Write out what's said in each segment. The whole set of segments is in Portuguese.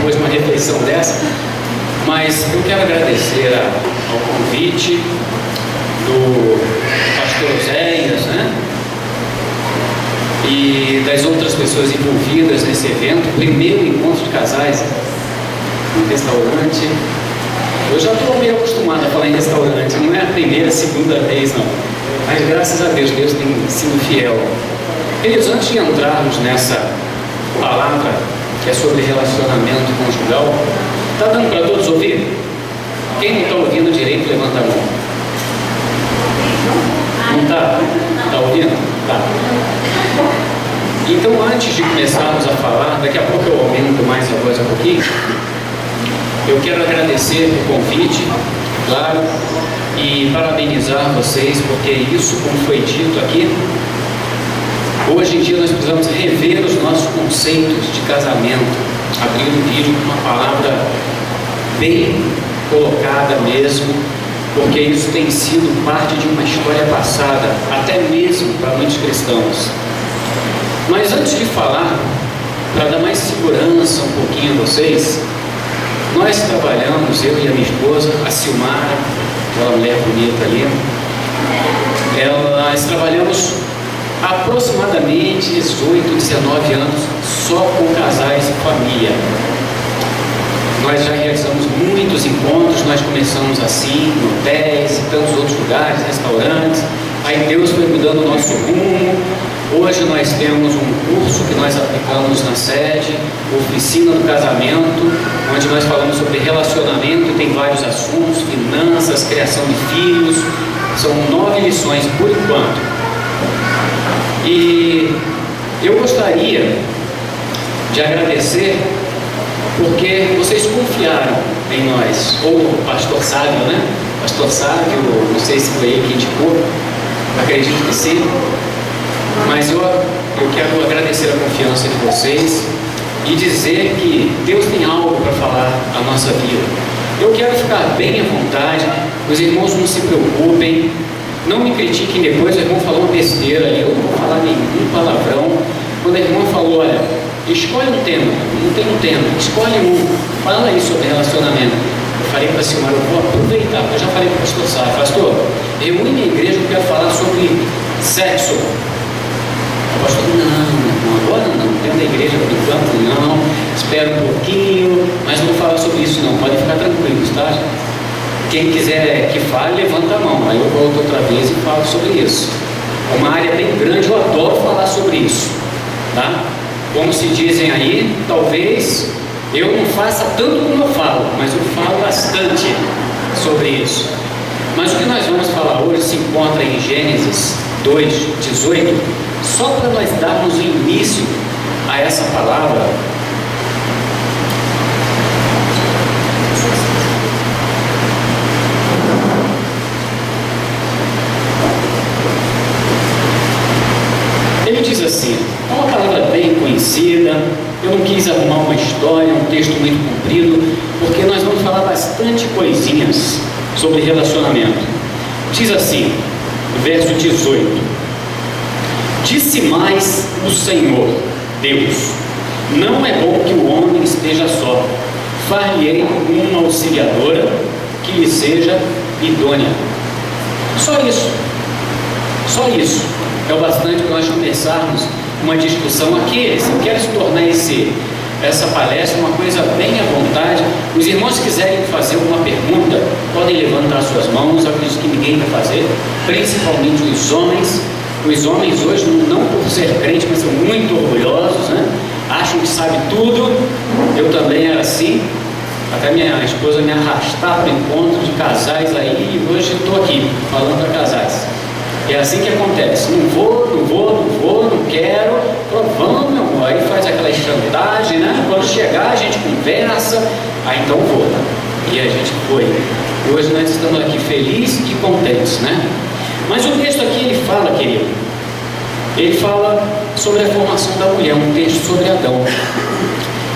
depois de uma refeição dessa. Mas eu quero agradecer ao convite do pastor Oséias, né? E das outras pessoas envolvidas nesse evento, primeiro encontro de casais no restaurante. Eu já estou meio acostumado a falar em restaurante, não é a primeira, segunda vez não, mas graças a Deus, Deus tem sido fiel. Queridos, antes de entrarmos nessa palavra que é sobre relacionamento conjugal, está dando para todos ouvir? Quem não está ouvindo direito, levanta a mão. Não está? Está ouvindo? Tá. Então, antes de começarmos a falar, daqui a pouco eu aumento mais a voz um pouquinho. Eu quero agradecer o convite, claro, e parabenizar vocês, porque isso, como foi dito aqui, hoje em dia nós precisamos rever os nossos conceitos de casamento, abrir o vídeo com uma palavra bem colocada mesmo, porque isso tem sido parte de uma história passada, até mesmo para muitos cristãos. Mas antes de falar, para dar mais segurança um pouquinho a vocês, nós trabalhamos, eu e a minha esposa, a Silmara, aquela mulher bonita ali, nós trabalhamos aproximadamente 18, 19 anos só com casais e família. Nós já realizamos muitos encontros, nós começamos assim, em hotéis e tantos outros lugares, restaurantes. Aí Deus foi mudando o nosso rumo. Hoje nós temos um curso que nós aplicamos na sede, Oficina do Casamento, onde nós falamos sobre relacionamento e tem vários assuntos, finanças, criação de filhos. São 9 lições por enquanto. E eu gostaria de agradecer porque vocês confiaram em nós, ou o pastor Sávio, né? Pastor Sávio, não sei se foi ele que indicou, acredito que sim, mas eu quero agradecer a confiança de vocês e dizer que Deus tem algo para falar à nossa vida. Eu quero ficar bem à vontade, os irmãos não se preocupem, não me critiquem depois, o irmão falou uma besteira ali, eu não vou falar nenhum palavrão. Quando a irmã falou, olha, escolhe um tema, não tem um tema, escolhe um, fala aí sobre relacionamento. Eu falei para a Silmara, eu vou aproveitar, porque eu já falei para o pastor Sá, pastor, reúne minha igreja, eu quero falar sobre sexo. O pastor, não, agora não, dentro da igreja por enquanto não, espera um pouquinho, mas não vou falar sobre isso não, podem ficar tranquilos, tá? Quem quiser que fale, levanta a mão, aí eu volto outra vez e falo sobre isso. É uma área bem grande, eu adoro falar sobre isso, tá? Como se dizem aí, talvez eu não faça tanto como eu falo, mas eu falo bastante sobre isso. Mas o que nós vamos falar hoje se encontra em Gênesis 2:18, só para nós darmos início a essa palavra. Ele diz assim, é uma palavra bem conhecida, eu não quis arrumar uma história, um texto muito comprido, porque nós vamos falar bastante coisinhas sobre relacionamento. Diz assim, verso 18, disse mais o Senhor, Deus, não é bom que o homem esteja só, far-lhe-ei uma auxiliadora que lhe seja idônea. Só isso é o bastante para nós começarmos uma discussão aqui. Se eu quero se tornar essa palestra uma coisa bem à vontade, os irmãos que quiserem fazer alguma pergunta, podem levantar suas mãos, eu acredito que ninguém vai fazer, principalmente os homens. Os homens hoje, não por ser crente, mas são muito orgulhosos, né? Acham que sabe tudo. Eu também era assim, até minha esposa me arrastar para o encontro de casais aí, e hoje estou aqui falando para casais. É assim que acontece, não vou, não quero, vamos meu amor, aí faz aquela chantagem, né? Quando chegar a gente conversa, aí então vou, e a gente foi. E hoje nós estamos aqui felizes e contentes, né? Mas o texto aqui ele fala, querido, ele fala sobre a formação da mulher, um texto sobre Adão.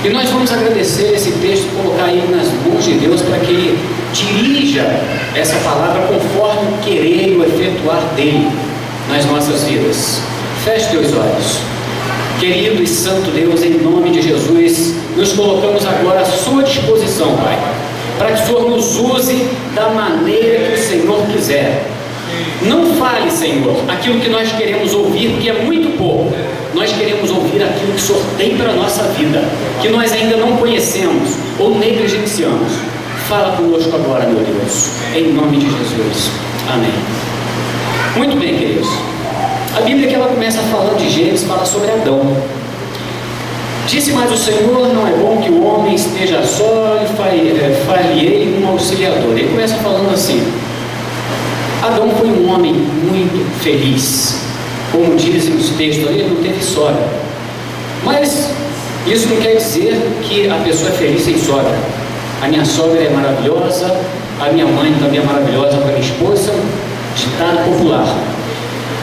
E nós vamos agradecer esse texto, colocar aí nas mãos de Deus para que Ele dirija essa palavra conforme o querer e o efetuar dele nas nossas vidas. Feche teus olhos. Querido e santo Deus, em nome de Jesus, nos colocamos agora à sua disposição, Pai, para que o Senhor nos use da maneira que o Senhor quiser. Não fale, Senhor, aquilo que nós queremos ouvir, porque é muito pouco. Nós queremos ouvir aquilo que o Senhor tem para a nossa vida, que nós ainda não conhecemos ou negligenciamos. Fala conosco agora, meu Deus, em nome de Jesus. Amém. Muito bem, queridos. A Bíblia que ela começa falando de Gênesis, fala sobre Adão. Disse mais o Senhor, não é bom que o homem esteja só, e far-lhe-ei um auxiliador. Ele começa falando assim: Adão foi um homem muito feliz. Como dizem os textos ali, ele não teve sogra. Mas isso não quer dizer que a pessoa é feliz sem sogra. A minha sogra é maravilhosa, a minha mãe também é maravilhosa para minha esposa, ditado popular.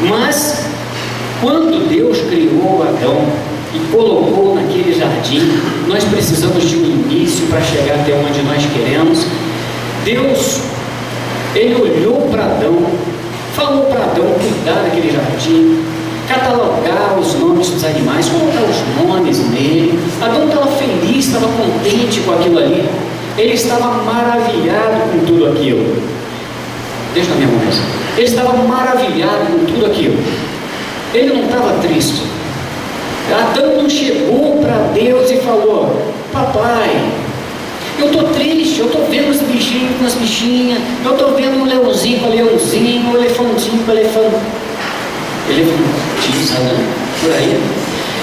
Mas quando Deus criou Adão e colocou naquele jardim, nós precisamos de um início para chegar até onde nós queremos. Deus, ele olhou para Adão, falou para Adão cuidar daquele jardim, catalogar os nomes dos animais, colocar os nomes nele. Adão estava feliz, estava contente com aquilo ali, ele estava maravilhado com tudo aquilo. Deixa na minha mão essa. Ele estava maravilhado com tudo aquilo, ele não estava triste. Adão não chegou para Deus e falou: papai, eu estou triste, eu estou vendo os bichinhos com as bichinhas, eu estou vendo um leãozinho com leãozinho, um elefantinho com elefantinho, sabe, por aí.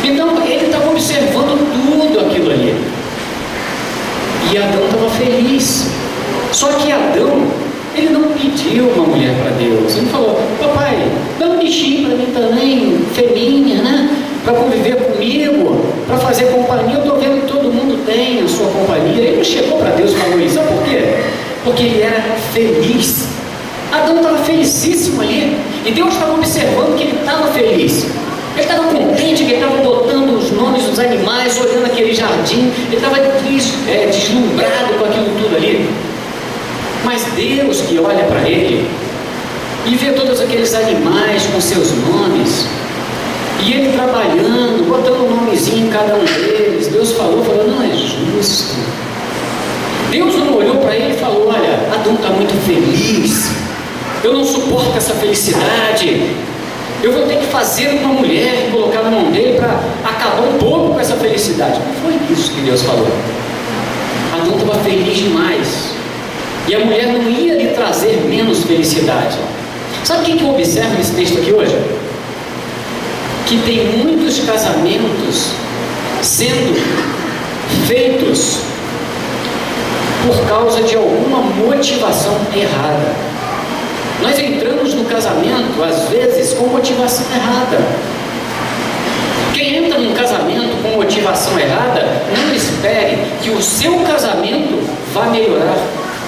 Então ele estava observando tudo aquilo ali, e Adão estava feliz. Só que Adão, ele não pediu uma mulher para Deus. Ele falou: papai, dá um bichinho para mim também, fêmea, né? Para conviver comigo, para fazer companhia. Eu estou vendo que todo mundo tem a sua companhia. Ele não chegou para Deus e falou isso. Sabe por quê? Porque ele era feliz. Adão estava felicíssimo ali, e Deus estava observando que ele estava feliz. Ele estava contente, que ele estava botando os nomes dos animais, olhando aquele jardim. Ele estava deslumbrado com aquilo tudo ali. Mas Deus, que olha para ele e vê todos aqueles animais com seus nomes, e ele trabalhando, botando um nomezinho em cada um deles, Deus falou, não é justo. Deus não olhou para ele e falou: olha, Adão está muito feliz, eu não suporto essa felicidade, eu vou ter que fazer uma mulher e colocar na mão dele para acabar um pouco com essa felicidade. Não foi isso que Deus falou. Adão estava feliz demais, e a mulher não ia lhe trazer menos felicidade. Sabe o que eu observo nesse texto aqui hoje? Que tem muitos casamentos sendo feitos por causa de alguma motivação errada. Nós entramos no casamento, às vezes, com motivação errada. Quem entra num casamento com motivação errada, não espere que o seu casamento vá melhorar.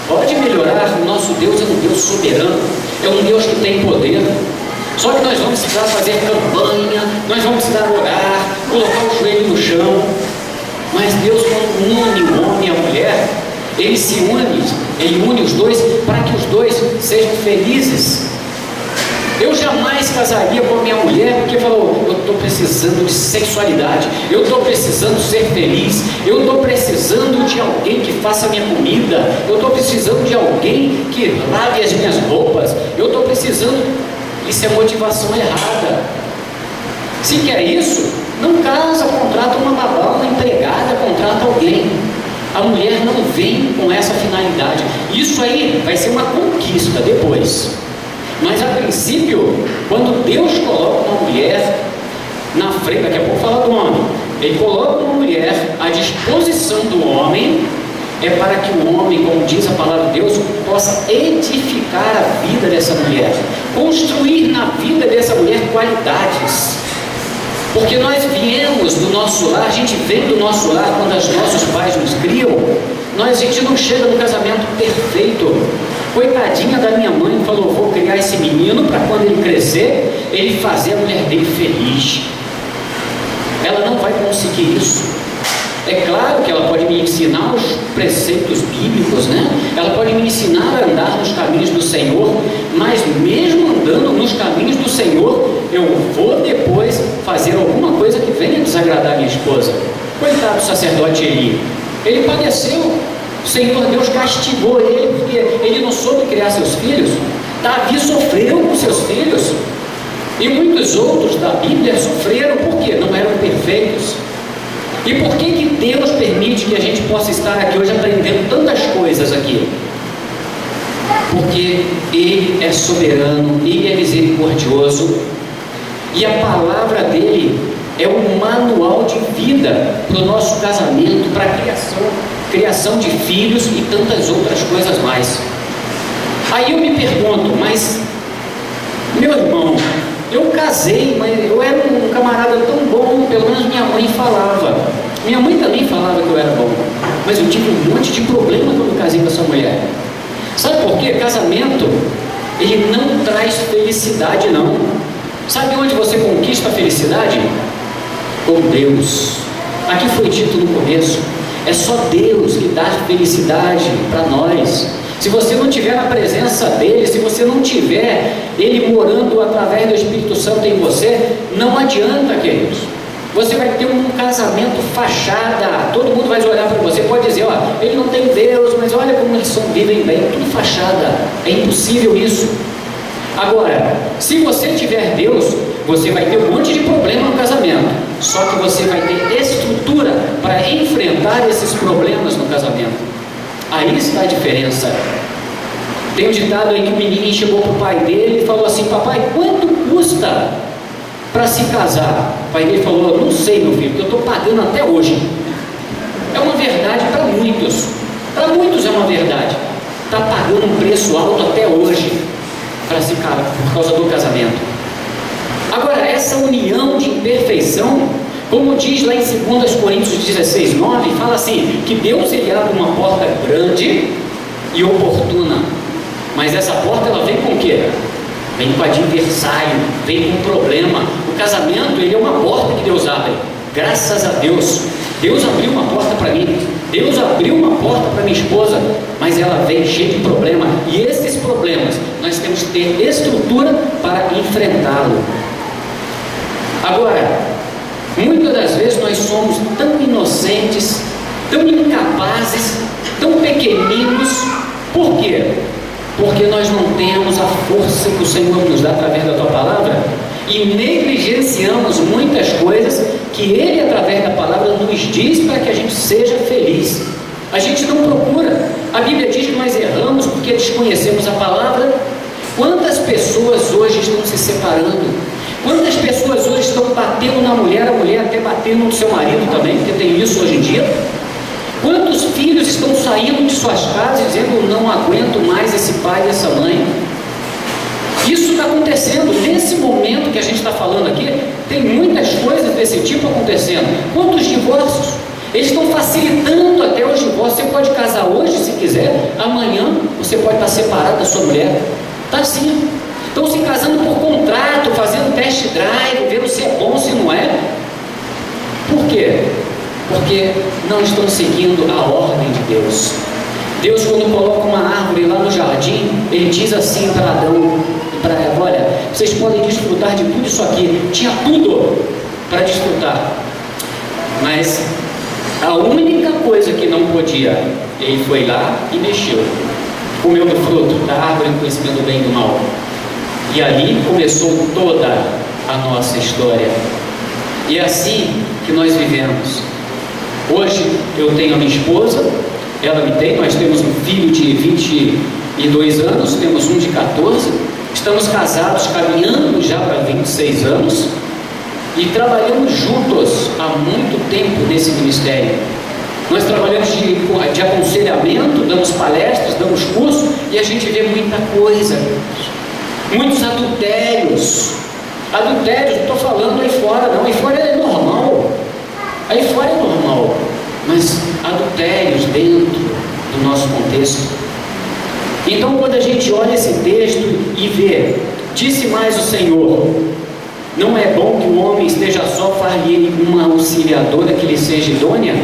Pode melhorar. O nosso Deus é um Deus soberano, é um Deus que tem poder. Só que nós vamos precisar fazer campanha, nós vamos precisar orar, colocar o joelho no chão. Mas Deus, quando une o homem e a mulher, ele se une, ele une os dois para que os dois sejam felizes. Eu jamais casaria com a minha mulher porque falou: eu estou precisando de sexualidade, eu estou precisando ser feliz, eu estou precisando de alguém que faça a minha comida, eu estou precisando de alguém que lave as minhas roupas, eu estou precisando. Isso é motivação errada. Se quer isso, não casa, contrata uma babá, uma empregada, contrata alguém. A mulher não vem com essa finalidade. Isso aí vai ser uma conquista depois. Mas a princípio, quando Deus coloca uma mulher na frente, daqui a pouco fala do homem, ele coloca uma mulher à disposição do homem, é para que o homem, como diz a palavra de Deus, possa edificar a vida dessa mulher, construir na vida dessa mulher qualidades. Porque nós viemos do nosso lar, a gente vem do nosso lar quando os nossos pais nos criam, a gente não chega no casamento perfeito. Coitadinha da minha mãe, falou: vou criar esse menino para quando ele crescer, ele fazer a mulher dele feliz. Ela não vai conseguir isso. É claro que ela pode me ensinar preceitos bíblicos, né? Ela pode me ensinar a andar nos caminhos do Senhor, mas mesmo andando nos caminhos do Senhor, eu vou depois fazer alguma coisa que venha desagradar minha esposa. Coitado do sacerdote Eli, ele padeceu, o Senhor Deus castigou ele, porque ele não soube criar seus filhos. Davi sofreu com seus filhos, e muitos outros da Bíblia sofreram, porque não eram perfeitos. E por que Deus permite que a gente possa estar aqui hoje aprendendo tantas coisas aqui? Porque Ele é soberano, Ele é misericordioso, e a palavra dEle é um manual de vida para o nosso casamento, para a criação de filhos e tantas outras coisas mais. Aí eu me pergunto, mas meu irmão, eu casei, mas eu era um camarada tão bom, pelo menos minha mãe falava. Minha mãe também falava que eu era bom, mas eu tive um monte de problema quando casei com essa mulher. Sabe por quê? Casamento, ele não traz felicidade, não. Sabe onde você conquista a felicidade? Com Deus. Aqui foi dito no começo, é só Deus que dá felicidade para nós. Se você não tiver na presença dEle, se você não tiver Ele morando através do Espírito Santo em você, não adianta, queridos. Você vai ter um casamento fachada, todo mundo vai olhar para você, pode dizer, ó, ele não tem Deus, mas olha como eles vivem bem, tudo fachada, é impossível isso. Agora, se você tiver Deus, você vai ter um monte de problema no casamento, só que você vai ter estrutura para enfrentar esses problemas no casamento. Aí está a diferença. Tem um ditado aí que o menino chegou para o pai dele e falou assim, papai, quanto custa para se casar? O pai dele falou, não sei, meu filho, porque eu estou pagando até hoje. É uma verdade para muitos é uma verdade. Está pagando um preço alto até hoje para se casar, por causa do casamento. Agora, essa união de imperfeição, como diz lá em 2 Coríntios 16, 9, fala assim, que Deus ele abre uma porta grande e oportuna, mas essa porta ela vem com o quê? Vem com adversário, vem com problema. O casamento ele é uma porta que Deus abre, graças a Deus. Deus abriu uma porta para mim, Deus abriu uma porta para minha esposa, mas ela vem cheia de problema, e esses problemas nós temos que ter estrutura para enfrentá-lo. Agora, muitas das vezes nós somos tão inocentes, tão incapazes, tão pequeninos. Por quê? Porque nós não temos a força que o Senhor nos dá através da Tua Palavra e negligenciamos muitas coisas que Ele, através da Palavra, nos diz para que a gente seja feliz. A gente não procura. A Bíblia diz que nós erramos porque desconhecemos a Palavra. Quantas pessoas hoje estão se separando? Quantas pessoas hoje estão batendo na mulher, a mulher até batendo no seu marido também, porque tem isso hoje em dia? Quantos filhos estão saindo de suas casas dizendo, não aguento mais esse pai e essa mãe? Isso está acontecendo, nesse momento que a gente está falando aqui, tem muitas coisas desse tipo acontecendo. Quantos divórcios? Eles estão facilitando até os divórcios. Você pode casar hoje, se quiser, amanhã você pode estar separado da sua mulher. Está assim. Estão se casando por contrato, fazendo test drive, vendo se é bom, se não é. Por quê? Porque não estão seguindo a ordem de Deus. Deus, quando coloca uma árvore lá no jardim, Ele diz assim para Adão e para Eva, olha, vocês podem desfrutar de tudo isso aqui. Tinha tudo para desfrutar, mas a única coisa que não podia, Ele foi lá e mexeu, comeu do fruto da árvore do conhecimento do bem e do mal. E ali começou toda a nossa história. E é assim que nós vivemos. Hoje eu tenho a minha esposa, ela me tem, nós temos um filho de 22 anos, temos um de 14, estamos casados, caminhando já para 26 anos e trabalhamos juntos há muito tempo nesse ministério. Nós trabalhamos de aconselhamento, damos palestras, damos cursos e a gente vê muita coisa. Muitos adultérios, não estou falando aí fora não, aí fora é normal, mas adultérios dentro do nosso contexto. Então quando a gente olha esse texto e vê, disse mais o Senhor, não é bom que o homem esteja só, far-lhe uma auxiliadora que lhe seja idônea.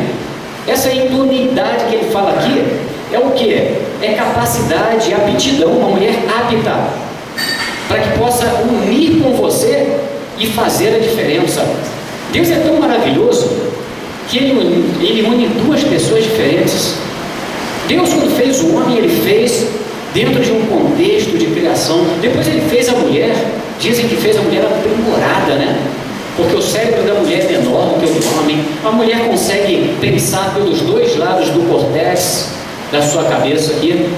Essa idoneidade que ele fala aqui é o que? É capacidade, aptidão, uma mulher apta, para que possa unir com você e fazer a diferença. Deus é tão maravilhoso que Ele une duas pessoas diferentes. Deus, quando fez o homem, Ele fez dentro de um contexto de criação. Depois Ele fez a mulher. Dizem que fez a mulher aprimorada, né? Porque o cérebro da mulher é menor do que o do homem. A mulher consegue pensar pelos dois lados do córtex da sua cabeça aqui,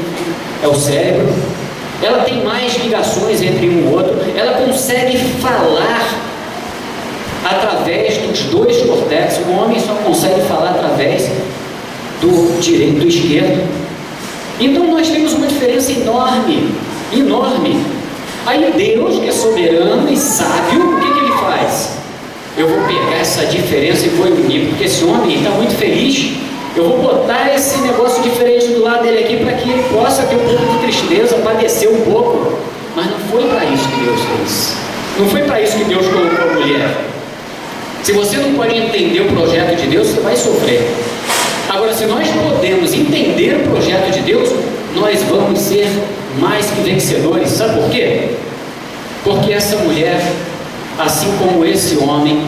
é o cérebro. Ela tem mais ligações entre um e outro. Ela consegue falar através dos dois córtex. O homem só consegue falar através do direito e do esquerdo. Então nós temos uma diferença enorme, enorme. Aí Deus, que é soberano e sábio, o que Ele faz? Eu vou pegar essa diferença e vou unir, porque esse homem está muito feliz. Eu vou botar esse negócio diferente do lado dele aqui para que ele possa ter um pouco de tristeza, padecer um pouco. Mas não foi para isso que Deus fez. Não foi para isso que Deus colocou a mulher. Se você não pode entender o projeto de Deus, você vai sofrer. Agora, se nós podemos entender o projeto de Deus, nós vamos ser mais que vencedores. Sabe por quê? Porque essa mulher, assim como esse homem,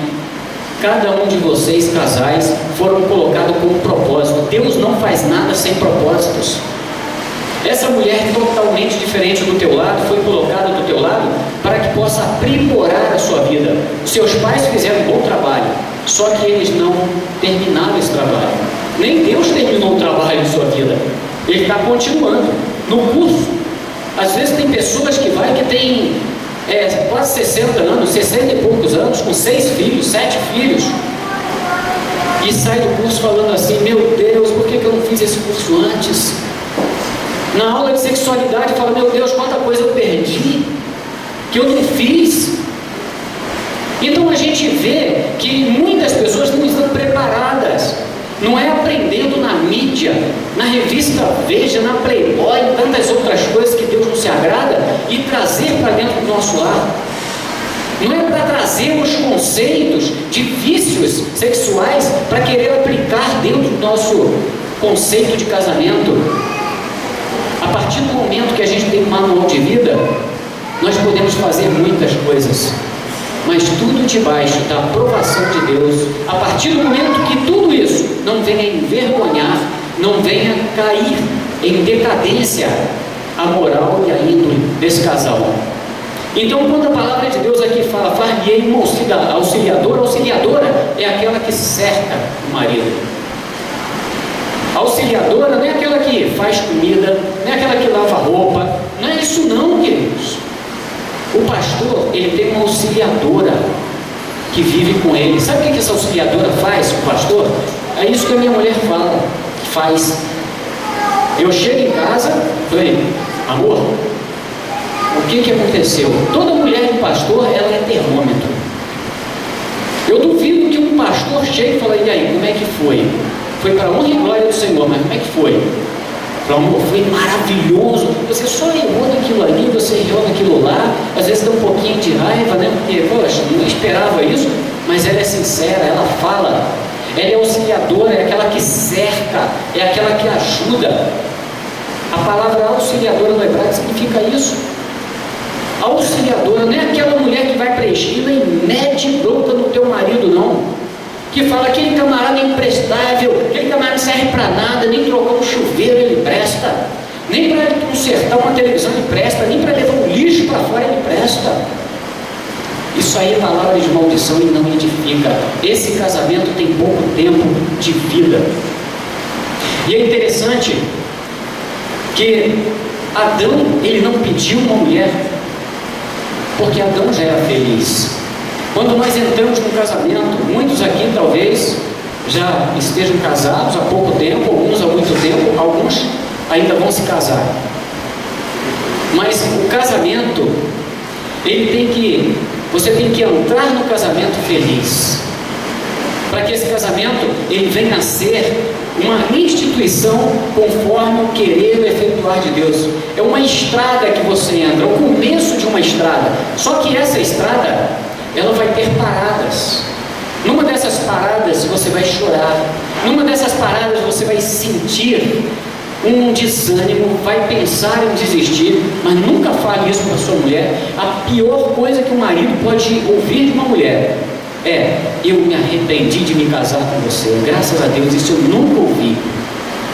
cada um de vocês, casais, foram colocados com um propósito. Deus não faz nada sem propósitos. Essa mulher totalmente diferente do teu lado, foi colocada do teu lado para que possa aprimorar a sua vida. Os seus pais fizeram um bom trabalho, só que eles não terminaram esse trabalho. Nem Deus terminou o trabalho de sua vida. Ele está continuando no curso. Às vezes tem pessoas que tem quase 60 anos, 60 e poucos anos, com 6 filhos, 7 filhos, e sai do curso falando assim: meu Deus, por que eu não fiz esse curso antes? Na aula de sexualidade fala: meu Deus, quanta coisa eu perdi, que eu não fiz. Então a gente vê que muitas pessoas não estão preparadas. Não é aprendendo na mídia, na revista Veja, na Playboy e tantas outras coisas que Deus não se agrada e trazer para dentro do nosso lar. Não é para trazer os conceitos de vícios sexuais para querer aplicar dentro do nosso conceito de casamento. A partir do momento que a gente tem um manual de vida, nós podemos fazer muitas coisas, mas tudo debaixo da aprovação de Deus. A partir do momento que tudo isso não venha envergonhar, não venha cair em decadência a moral e a índole desse casal. Então, quando a palavra de Deus aqui fala: far-lhe uma auxiliadora, auxiliadora é aquela que cerca o marido. A auxiliadora não é aquela que faz comida, não é aquela que lava roupa, não é isso não, queridos. O pastor, ele tem uma auxiliadora que vive com ele. Sabe o que essa auxiliadora faz, o pastor? É isso que a minha mulher faz. Eu chego em casa, falei: amor, o que aconteceu? Toda mulher de pastor, ela é termômetro. Eu duvido que um pastor chegue e fale: e aí, como é que foi? Foi para a honra e glória do Senhor, mas como é que foi? Amor, foi maravilhoso. Você só errou naquilo ali, você errou naquilo lá. Às vezes dá um pouquinho de raiva, né? Porque, poxa, não esperava isso. Mas ela é sincera, ela fala. Ela é auxiliadora, é aquela que cerca, é aquela que ajuda. A palavra auxiliadora no hebraico significa isso. A auxiliadora não é aquela mulher que vai para a esquina e mete bronca no teu marido, não. Que fala: aquele camarada é imprestável, aquele camarada não serve para nada, nem trocar um chuveiro ele presta, nem para consertar uma televisão ele presta, nem para levar um lixo para fora ele presta. Isso aí é palavra de maldição e não edifica. Esse casamento tem pouco tempo de vida. E é interessante que Adão, ele não pediu uma mulher, porque Adão já era feliz. Quando nós entramos no casamento, muitos aqui talvez já estejam casados há pouco tempo, alguns há muito tempo, alguns ainda vão se casar. Mas o casamento, você tem que entrar no casamento feliz, para que esse casamento ele venha a ser uma instituição conforme o querer e o efetuar de Deus. É uma estrada que você entra, é o começo de uma estrada. Só que essa estrada, ela vai ter paradas. Numa dessas paradas você vai chorar, Numa dessas paradas você vai sentir um desânimo, vai pensar em desistir, mas nunca fale isso para sua mulher. A pior coisa que um marido pode ouvir de uma mulher é: eu me arrependi de me casar com você. Graças a Deus, isso eu nunca ouvi.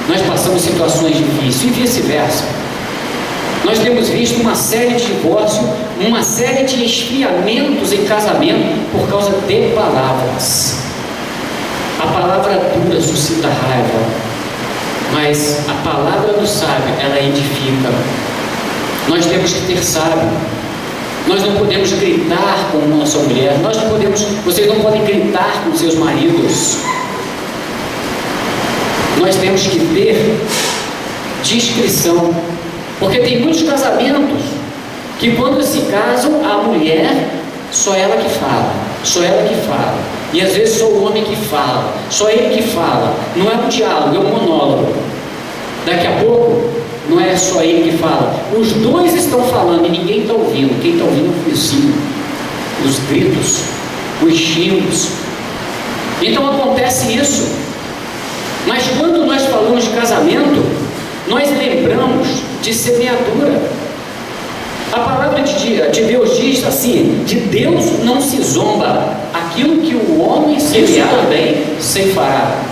Nós passamos situações difíceis e vice-versa. Nós temos visto uma série de divórcios, uma série de esfriamentos em casamento por causa de palavras. A palavra dura suscita raiva, mas a palavra do sábio, ela edifica. Nós temos que ter sábio. Nós não podemos gritar com nossa mulher. Vocês não podem gritar com seus maridos. Nós temos que ter discrição, porque tem muitos casamentos que quando se casam, a mulher, só ela que fala, e às vezes só o homem que fala, só ele que fala. Não é um diálogo, é um monólogo. Daqui a pouco não é só ele que fala, os dois estão falando e ninguém está ouvindo. Quem está ouvindo é o vizinho, os gritos, os xingos. Então acontece isso. Mas quando nós falamos de casamento, nós lembramos de semeadura. A palavra de Deus diz assim: de Deus não se zomba, aquilo que o homem semear também ceifará.